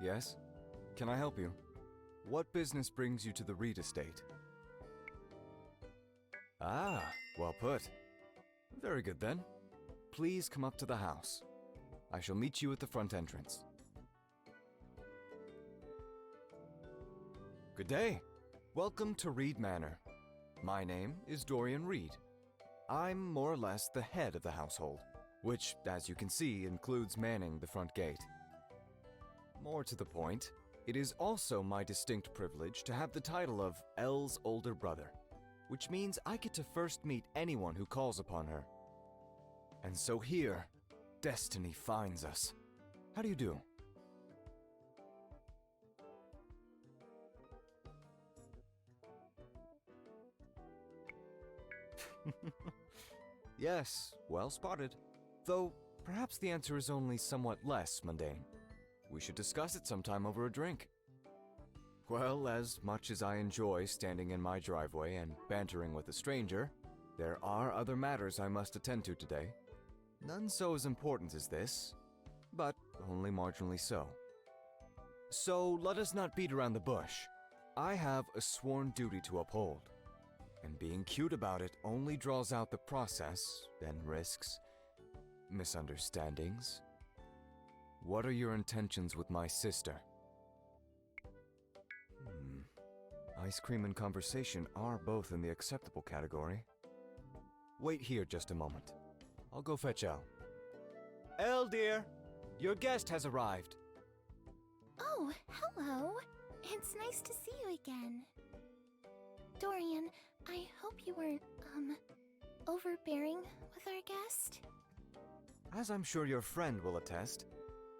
Yes? Can I help you? What business brings you to the Reed estate? Ah, well put. Very good then. Please come up to the house. I shall meet you at the front entrance. Good day. Welcome to Reed Manor. My name is Dorian Reed. I'm more or less the head of the household, which, as you can see, includes manning the front gate. More to the point, it is also my distinct privilege to have the title of Elle's older brother, which means I get to first meet anyone who calls upon her. And so here, destiny finds us. How do you do? Yes, well spotted. Though, perhaps the answer is only somewhat less mundane. We should discuss it sometime over a drink. Well, as much as I enjoy standing in my driveway and bantering with a stranger, there are other matters I must attend to today. None so as important as this, but only marginally so. So let us not beat around the bush. I have a sworn duty to uphold, and being cute about it only draws out the process and risks misunderstandings. What are your intentions with my sister? Ice cream and conversation are both in the acceptable category. Wait here just a moment. I'll go fetch Elle. Elle, dear! Your guest has arrived. Oh, hello. It's nice to see you again. Dorian, I hope you weren't, overbearing with our guest? As I'm sure your friend will attest,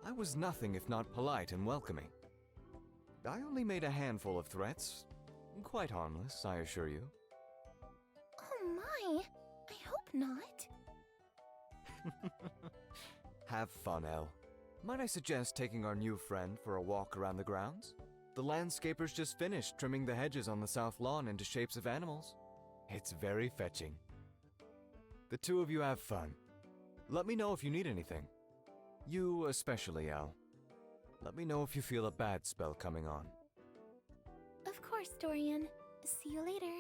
I was nothing if not polite and welcoming. I only made a handful of threats. Quite harmless, I assure you. Oh my, I hope not. Have fun, Elle. Might I suggest taking our new friend for a walk around the grounds? The landscapers just finished trimming the hedges on the south lawn into shapes of animals. It's very fetching. The two of you have fun. Let me know if you need anything. You especially, Elle. Let me know if you feel a bad spell coming on. Of course, Dorian. See you later.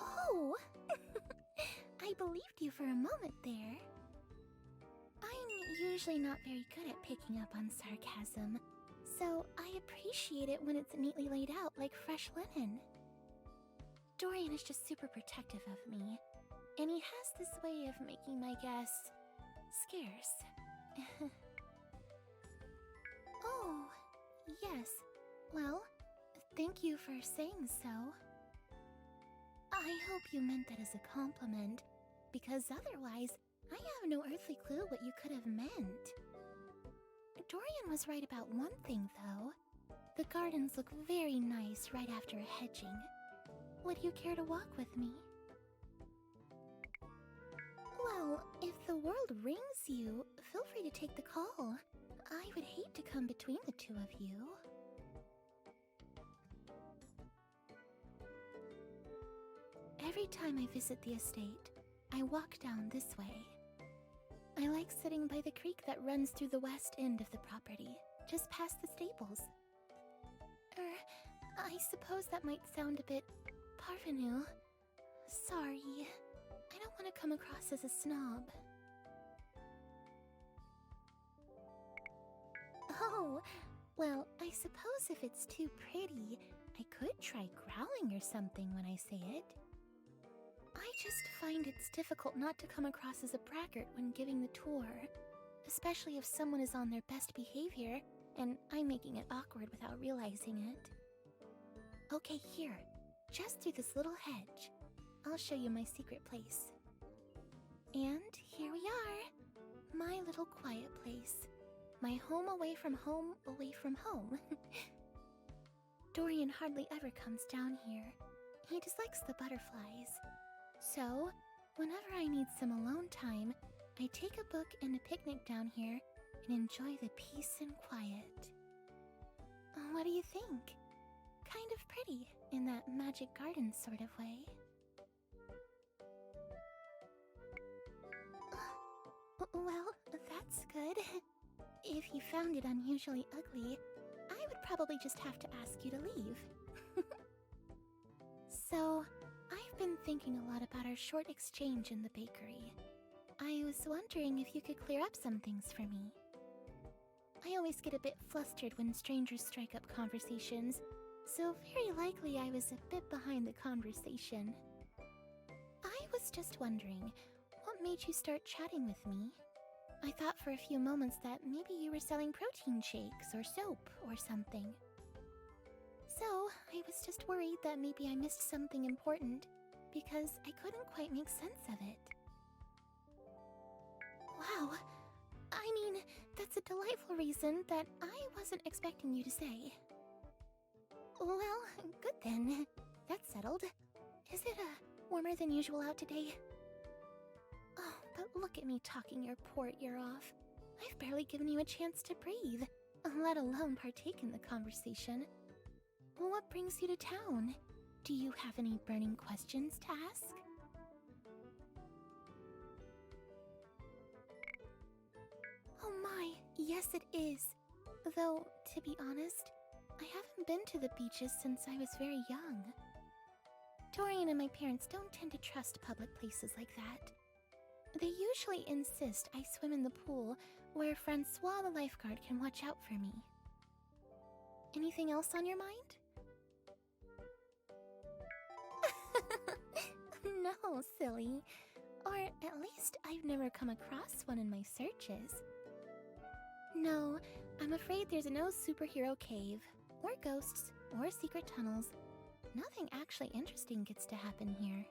Oh! I believed you for a moment there. I'm usually not very good at picking up on sarcasm, so I appreciate it when it's neatly laid out like fresh linen. Dorian is just super protective of me, and he has this way of making my guests scarce. Oh, yes. Well, thank you for saying so. I hope you meant that as a compliment, because otherwise, I have no earthly clue what you could have meant. Dorian was right about one thing, though. The gardens look very nice right after a hedging. Would you care to walk with me? Well, if the world rings you, feel free to take the call. I would hate to come between the two of you. Every time I visit the estate, I walk down this way. I like sitting by the creek that runs through the west end of the property, just past the stables. I suppose that might sound a bit parvenu. Sorry, I don't want to come across as a snob. Oh, well, I suppose if it's too pretty, I could try growling or something when I say it. I just find it's difficult not to come across as a braggart when giving the tour, especially if someone is on their best behavior and I'm making it awkward without realizing it. Okay, here, just through this little hedge. I'll show you my secret place. And here we are, my little quiet place. My home away from home, away from home. Dorian hardly ever comes down here. He dislikes the butterflies. So, whenever I need some alone time, I take a book and a picnic down here and enjoy the peace and quiet. What do you think? Kind of pretty in that magic garden sort of way. Well, that's good. If you found it unusually ugly, I would probably just have to ask you to leave. So, I've been thinking a lot about our short exchange in the bakery. I was wondering if you could clear up some things for me. I always get a bit flustered when strangers strike up conversations, so very likely I was a bit behind the conversation. I was just wondering, what made you start chatting with me? I thought for a few moments that maybe you were selling protein shakes or soap or something. So, I was just worried that maybe I missed something important because I couldn't quite make sense of it. Wow, I mean, that's a delightful reason that I wasn't expecting you to say. Well, good then. That's settled. Is it warmer than usual out today? Oh, but look at me talking your poor ear off. I've barely given you a chance to breathe, let alone partake in the conversation. What brings you to town? Do you have any burning questions to ask? Oh my, yes it is. Though, to be honest, I haven't been to the beaches since I was very young. Dorian and my parents don't tend to trust public places like that. They usually insist I swim in the pool where Francois the lifeguard can watch out for me. Anything else on your mind? No, silly. Or at least I've never come across one in my searches. No, I'm afraid there's no superhero cave, or ghosts, or secret tunnels. Nothing actually interesting gets to happen here.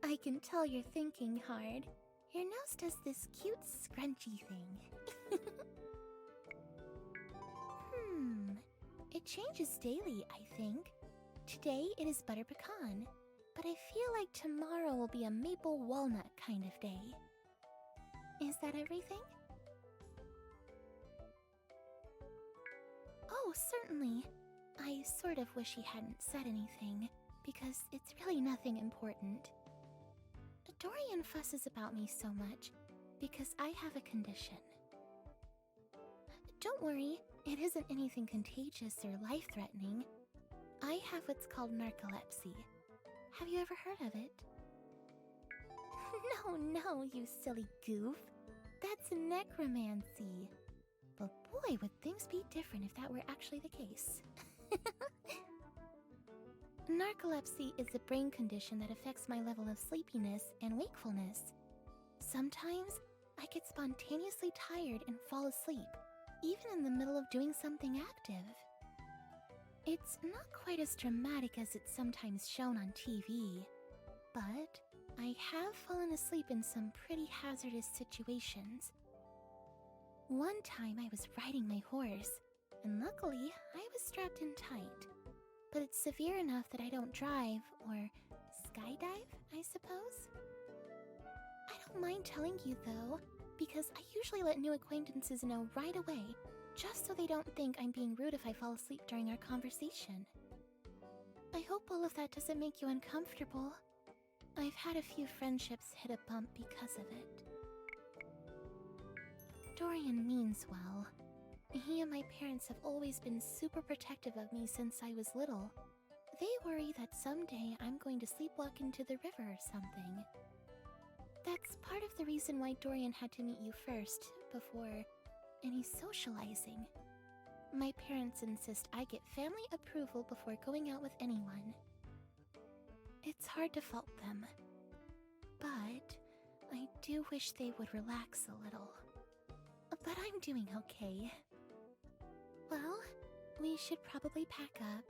I can tell you're thinking hard. Your nose does this cute scrunchy thing. It changes daily, I think. Today it is butter pecan, but I feel like tomorrow will be a maple walnut kind of day. Is that everything? Oh, certainly. I sort of wish he hadn't said anything, because it's really nothing important. Dorian fusses about me so much because I have a condition. Don't worry, it isn't anything contagious or life-threatening. I have what's called narcolepsy. Have you ever heard of it? No, you silly goof. That's necromancy. But boy, would things be different if that were actually the case. Narcolepsy is a brain condition that affects my level of sleepiness and wakefulness. Sometimes, I get spontaneously tired and fall asleep, even in the middle of doing something active. It's not quite as dramatic as it's sometimes shown on TV, but I have fallen asleep in some pretty hazardous situations. One time I was riding my horse, and luckily I was strapped in tight. But it's severe enough that I don't drive, or skydive, I suppose? I don't mind telling you though, because I usually let new acquaintances know right away, just so they don't think I'm being rude if I fall asleep during our conversation. I hope all of that doesn't make you uncomfortable. I've had a few friendships hit a bump because of it. Dorian means well. He and my parents have always been super protective of me since I was little. They worry that someday I'm going to sleepwalk into the river or something. That's part of the reason why Dorian had to meet you first, before any socializing. My parents insist I get family approval before going out with anyone. It's hard to fault them, but I do wish they would relax a little. But I'm doing okay. Well, we should probably pack up.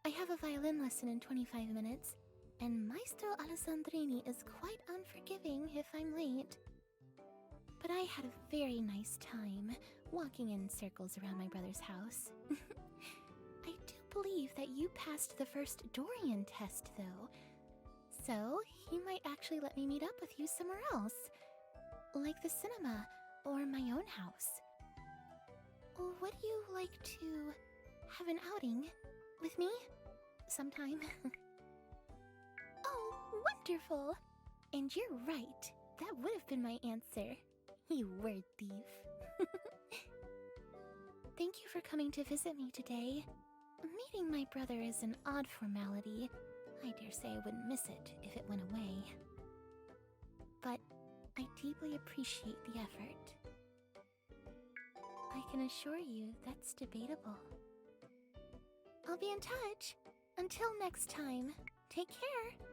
I have a violin lesson in 25 minutes, and Maestro Alessandrini is quite unforgiving if I'm late. But I had a very nice time walking in circles around my brother's house. I do believe that you passed the first Dorian test, though, so he might actually let me meet up with you somewhere else, like the cinema or my own house. Would you like to have an outing with me sometime? Oh, wonderful! And you're right, that would have been my answer. You word thief. Thank you for coming to visit me today. Meeting my brother is an odd formality. I dare say I wouldn't miss it if it went away. But I deeply appreciate the effort. I can assure you that's debatable. I'll be in touch. Until next time, take care.